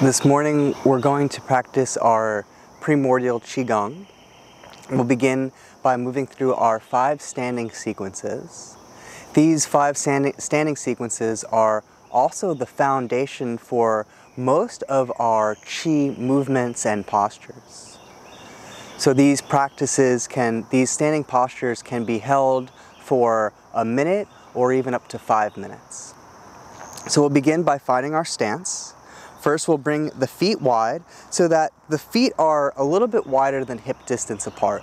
This morning we're going to practice our primordial Qigong. We'll begin by moving through our 5 standing sequences. These 5 standing sequences are also the foundation for most of our Qi movements and postures. So these standing postures can be held for a minute or even up to 5 minutes. So we'll begin by finding our stance. First, we'll bring the feet wide so that the feet are a little bit wider than hip distance apart.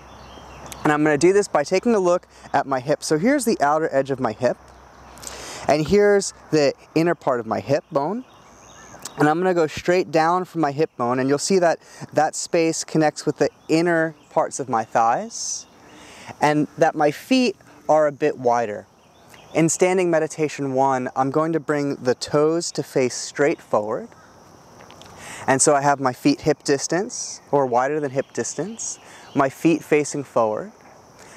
And I'm going to do this by taking a look at my hip. So here's the outer edge of my hip, and here's the inner part of my hip bone. And I'm going to go straight down from my hip bone, and you'll see that that space connects with the inner parts of my thighs, and that my feet are a bit wider. In standing meditation 1, I'm going to bring the toes to face straight forward. And so I have my feet hip distance, or wider than hip distance, my feet facing forward,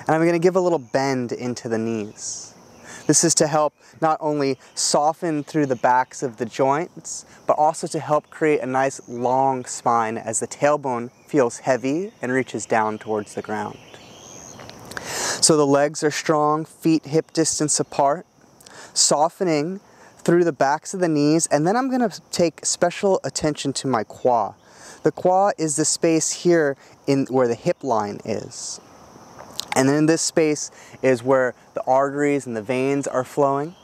and I'm going to give a little bend into the knees. This is to help not only soften through the backs of the joints, but also to help create a nice long spine as the tailbone feels heavy and reaches down towards the ground. So the legs are strong, feet hip distance apart, softening through the backs of the knees, and then I'm going to take special attention to my quad. The quad is the space here where the hip line is. And then in this space is where the arteries and the veins are flowing.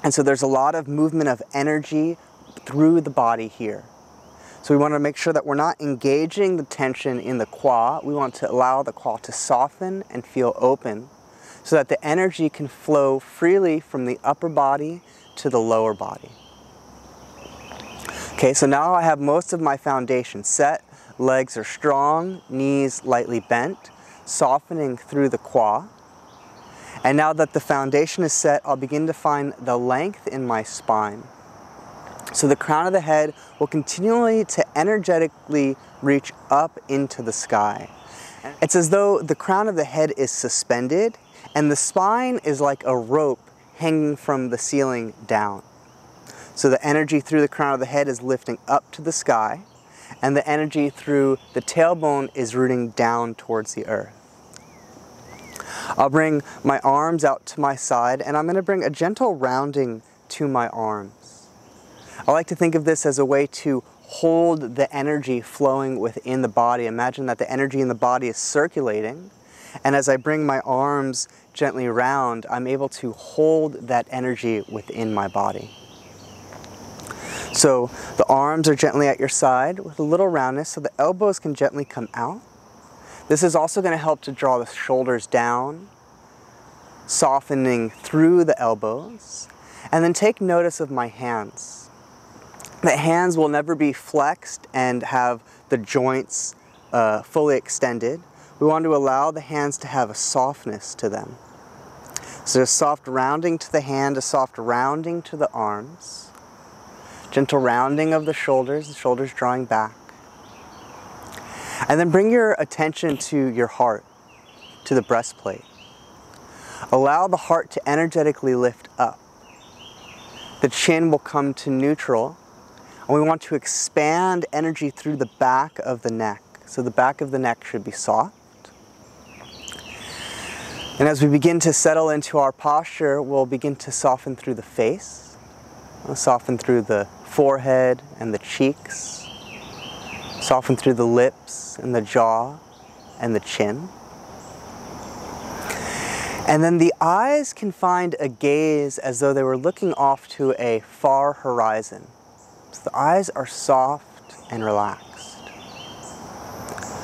And so there's a lot of movement of energy through the body here. So we want to make sure that we're not engaging the tension in the quad. We want to allow the quad to soften and feel open so that the energy can flow freely from the upper body to the lower body. Okay, so now I have most of my foundation set. Legs are strong, knees lightly bent, softening through the quad. And now that the foundation is set, I'll begin to find the length in my spine. So the crown of the head will continually to energetically reach up into the sky. It's as though the crown of the head is suspended and the spine is like a rope hanging from the ceiling down. So the energy through the crown of the head is lifting up to the sky, and the energy through the tailbone is rooting down towards the earth. I'll bring my arms out to my side, and I'm going to bring a gentle rounding to my arms. I like to think of this as a way to hold the energy flowing within the body. Imagine that the energy in the body is circulating, and as I bring my arms gently round, I'm able to hold that energy within my body. So the arms are gently at your side with a little roundness so the elbows can gently come out. This is also going to help to draw the shoulders down, softening through the elbows. And then take notice of my hands. The hands will never be flexed and have the joints fully extended. We want to allow the hands to have a softness to them. So a soft rounding to the hand, a soft rounding to the arms. Gentle rounding of the shoulders drawing back. And then bring your attention to your heart, to the breastplate. Allow the heart to energetically lift up. The chin will come to neutral, and we want to expand energy through the back of the neck. So the back of the neck should be soft. And as we begin to settle into our posture, we'll begin to soften through the face. We'll soften through the forehead and the cheeks. Soften through the lips and the jaw and the chin. And then the eyes can find a gaze as though they were looking off to a far horizon. So the eyes are soft and relaxed.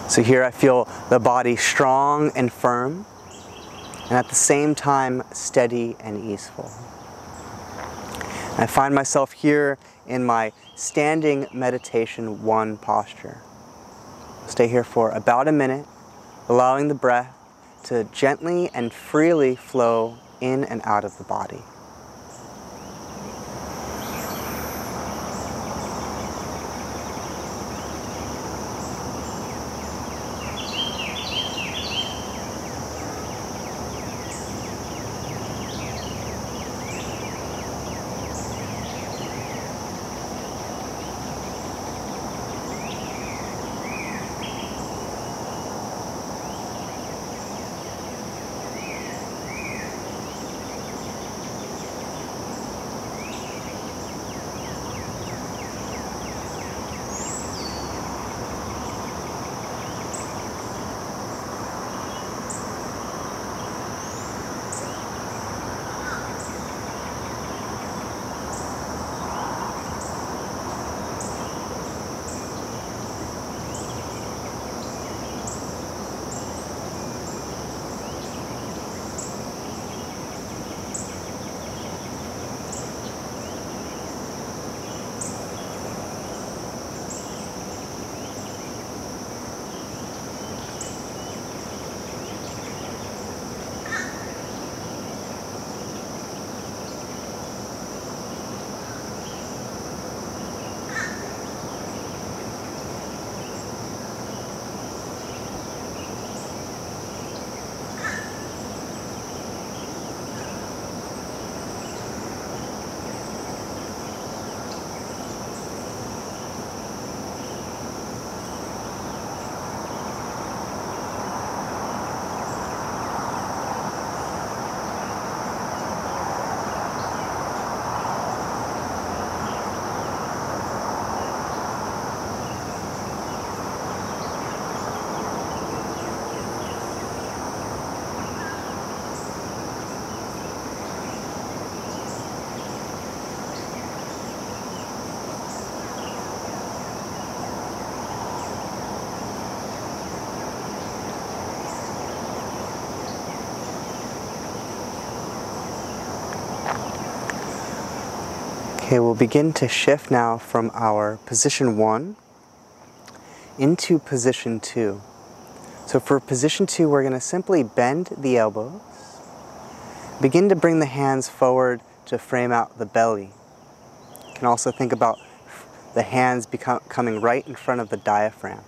So here I feel the body strong and firm, and at the same time steady and easeful. I find myself here in my standing meditation 1 posture. Stay here for about a minute, allowing the breath to gently and freely flow in and out of the body. Okay, we'll begin to shift now from our position 1 into position 2. So for position 2, we're going to simply bend the elbows, begin to bring the hands forward to frame out the belly. You can also think about the hands coming right in front of the diaphragm.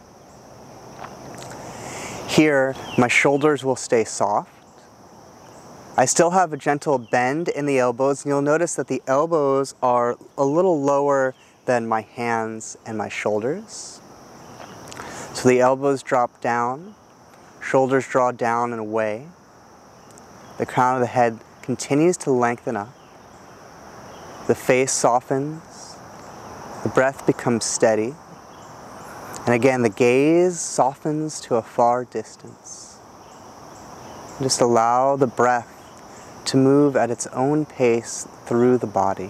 Here, my shoulders will stay soft. I still have a gentle bend in the elbows, and you'll notice that the elbows are a little lower than my hands and my shoulders. So the elbows drop down, shoulders draw down and away. The crown of the head continues to lengthen up. The face softens. The breath becomes steady. And again, the gaze softens to a far distance. Just allow the breath to move at its own pace through the body.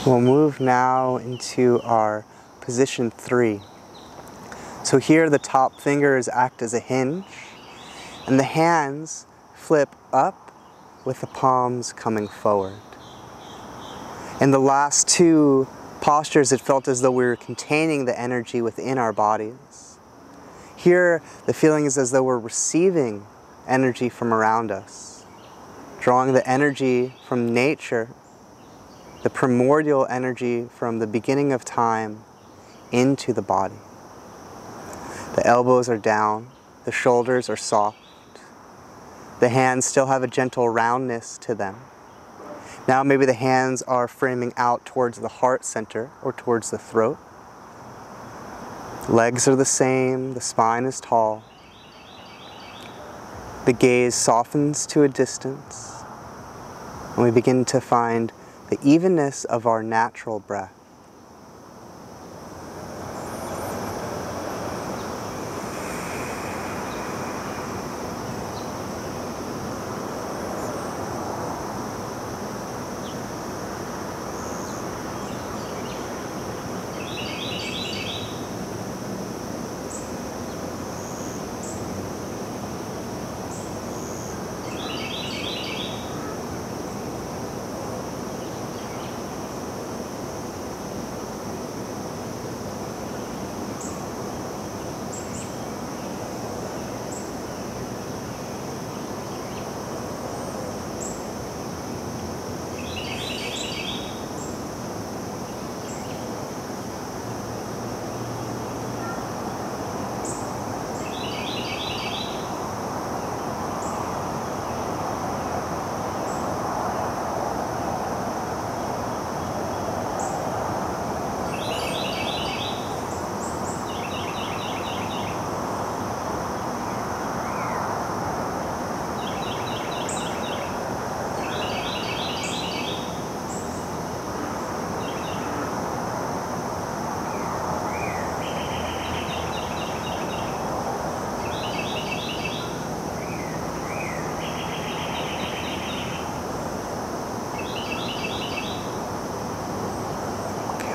We'll move now into our position 3. So here the top fingers act as a hinge, and the hands flip up with the palms coming forward. In the last 2 postures, it felt as though we were containing the energy within our bodies. Here, the feeling is as though we're receiving energy from around us, drawing the energy from nature, the primordial energy from the beginning of time into the body. The elbows are down, the shoulders are soft. The hands still have a gentle roundness to them. Now maybe the hands are framing out towards the heart center or towards the throat. Legs are the same, the spine is tall. The gaze softens to a distance, and we begin to find the evenness of our natural breath.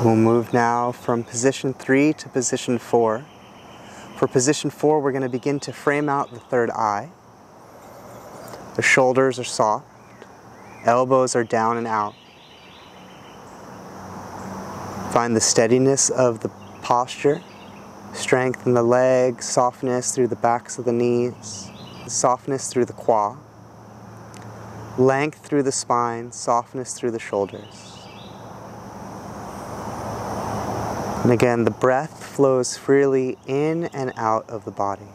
We'll move now from position 3 to position 4. For position 4, we're going to begin to frame out the third eye. The shoulders are soft, elbows are down and out. Find the steadiness of the posture, strength in the legs, softness through the backs of the knees, softness through the qua, length through the spine, softness through the shoulders. And again, the breath flows freely in and out of the body.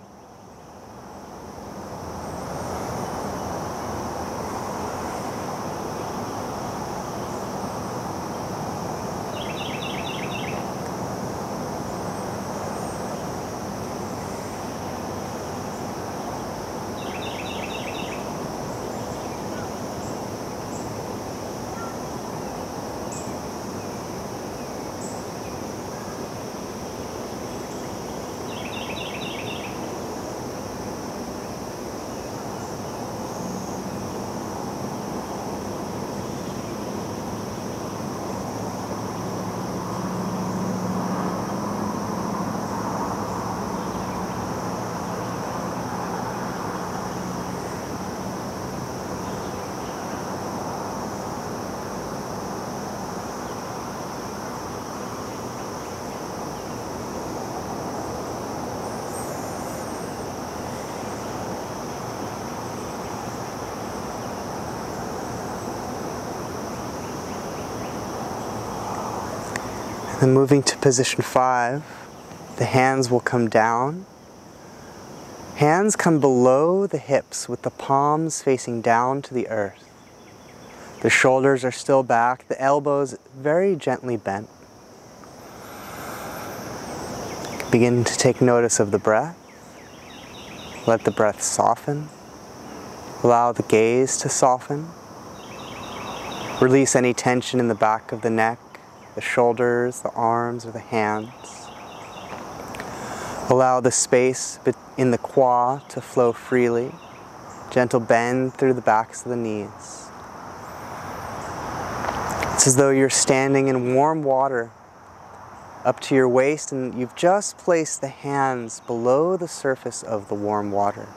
Then moving to position 5, the hands will come down. Hands come below the hips with the palms facing down to the earth. The shoulders are still back, the elbows very gently bent. Begin to take notice of the breath. Let the breath soften. Allow the gaze to soften. Release any tension in the back of the neck, the shoulders, the arms, or the hands. Allow the space in the qua to flow freely. Gentle bend through the backs of the knees. It's as though you're standing in warm water up to your waist and you've just placed the hands below the surface of the warm water.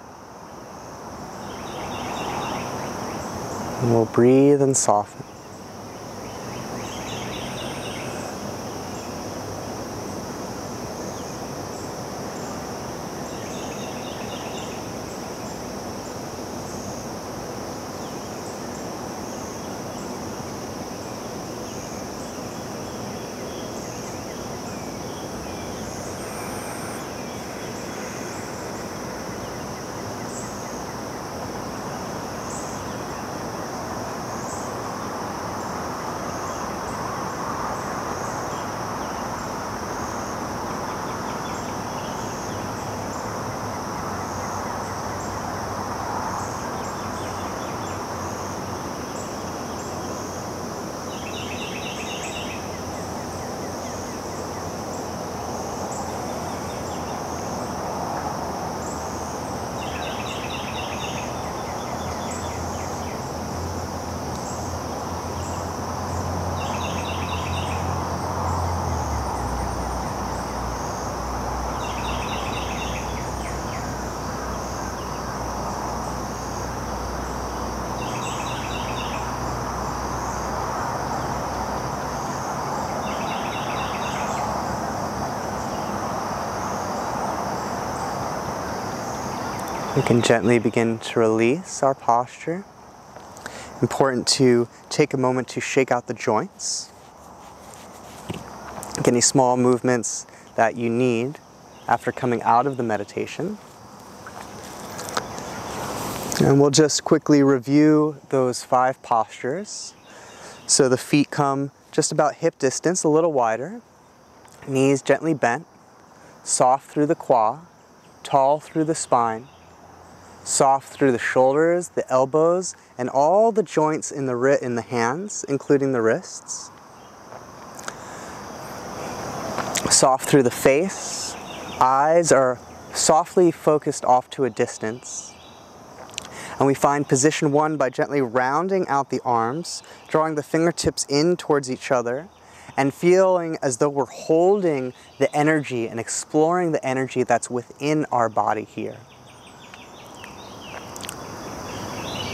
And we'll breathe and soften. We can gently begin to release our posture. Important to take a moment to shake out the joints. Get any small movements that you need after coming out of the meditation. And we'll just quickly review those 5 postures. So the feet come just about hip distance, a little wider. Knees gently bent, soft through the qua, tall through the spine, soft through the shoulders, the elbows, and all the joints in the hands, including the wrists. Soft through the face. Eyes are softly focused off to a distance. And we find position 1 by gently rounding out the arms, drawing the fingertips in towards each other, and feeling as though we're holding the energy and exploring the energy that's within our body here.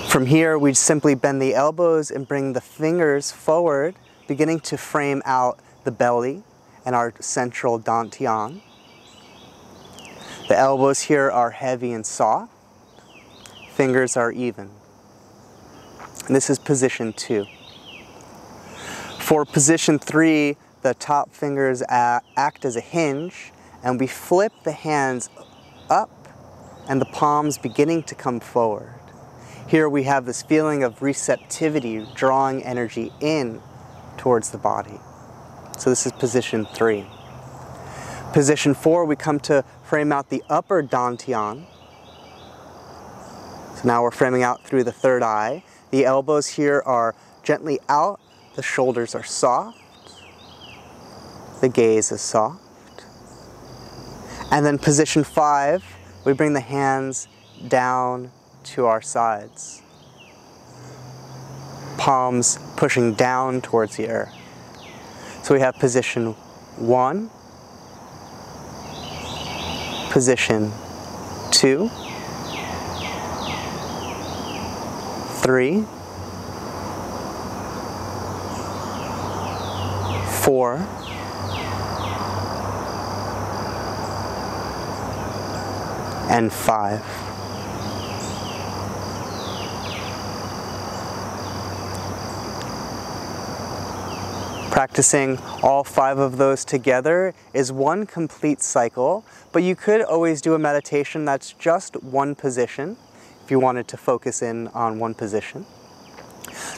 From here, we simply bend the elbows and bring the fingers forward, beginning to frame out the belly and our central dantian. The elbows here are heavy and soft. Fingers are even. And this is position 2. For position 3, the top fingers act as a hinge, and we flip the hands up and the palms beginning to come forward. Here we have this feeling of receptivity, drawing energy in towards the body. So this is position 3. Position 4, we come to frame out the upper dantian. So now we're framing out through the third eye. The elbows here are gently out, the shoulders are soft, the gaze is soft. And then position 5, we bring the hands down to our sides. Palms pushing down towards the earth. So we have position 1, position 2, 3, 4, and 5. Practicing all 5 of those together is one complete cycle, but you could always do a meditation that's just one position if you wanted to focus in on one position.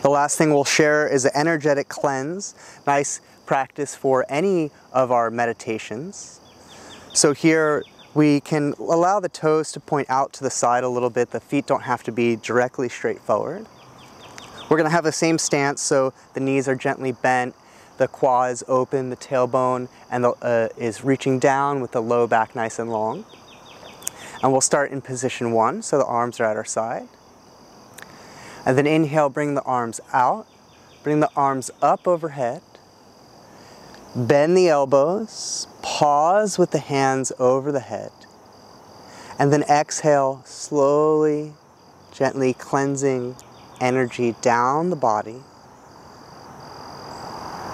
The last thing we'll share is an energetic cleanse, nice practice for any of our meditations. So here we can allow the toes to point out to the side a little bit. The feet don't have to be directly straight forward. We're going to have the same stance, so the knees are gently bent, the quad is open, the tailbone is reaching down with the low back nice and long. And we'll start in position 1, so the arms are at our side. And then inhale, bring the arms out, bring the arms up overhead, bend the elbows, pause with the hands over the head, and then exhale, slowly, gently cleansing energy down the body.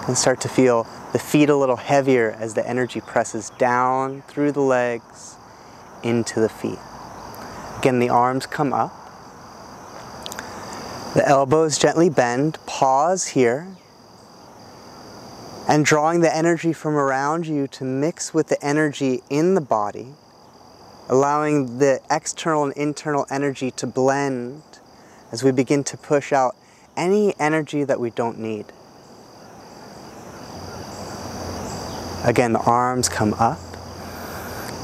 And start to feel the feet a little heavier as the energy presses down through the legs into the feet. Again, the arms come up. The elbows gently bend. Pause here. And drawing the energy from around you to mix with the energy in the body, allowing the external and internal energy to blend as we begin to push out any energy that we don't need. Again, the arms come up,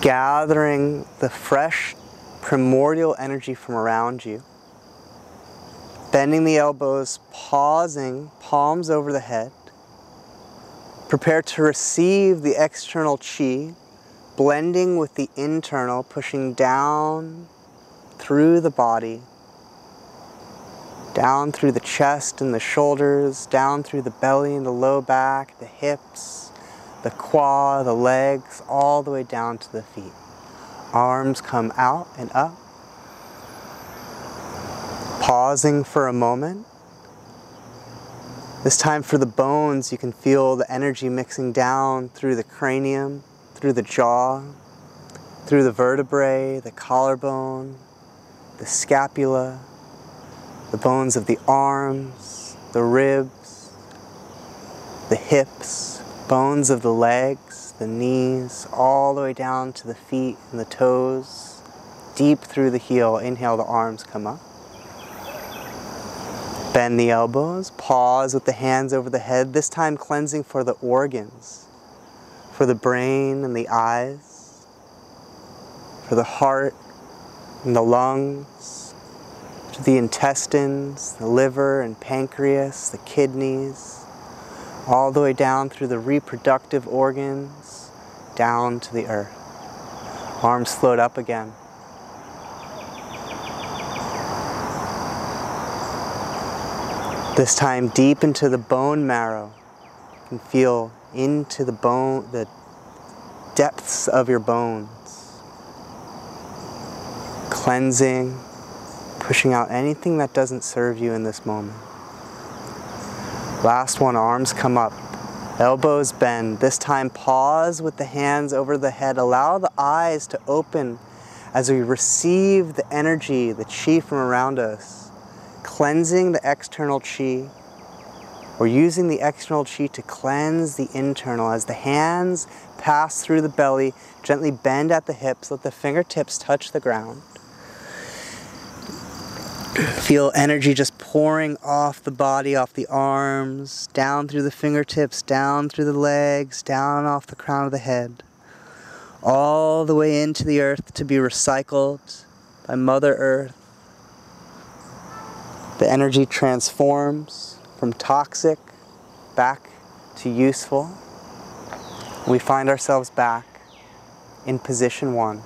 gathering the fresh primordial energy from around you. Bending the elbows, pausing, palms over the head. Prepare to receive the external chi, blending with the internal, pushing down through the body, down through the chest and the shoulders, down through the belly and the low back, the hips, the quad, the legs, all the way down to the feet. Arms come out and up. Pausing for a moment. This time for the bones, you can feel the energy mixing down through the cranium, through the jaw, through the vertebrae, the collarbone, the scapula, the bones of the arms, the ribs, the hips, bones of the legs, the knees, all the way down to the feet and the toes, deep through the heel. Inhale, the arms come up. Bend the elbows, pause with the hands over the head, this time cleansing for the organs, for the brain and the eyes, for the heart and the lungs, to the intestines, the liver and pancreas, the kidneys, all the way down through the reproductive organs, down to the earth. Arms float up again. This time deep into the bone marrow. You can feel into the depths of your bones. Cleansing, pushing out anything that doesn't serve you in this moment. Last one, arms come up, elbows bend. This time pause with the hands over the head. Allow the eyes to open as we receive the energy, the chi from around us, cleansing the external chi. We're using the external chi to cleanse the internal. As the hands pass through the belly, gently bend at the hips, let the fingertips touch the ground. Feel energy just pouring off the body, off the arms, down through the fingertips, down through the legs, down off the crown of the head, all the way into the earth to be recycled by Mother Earth. The energy transforms from toxic back to useful. We find ourselves back in position 1.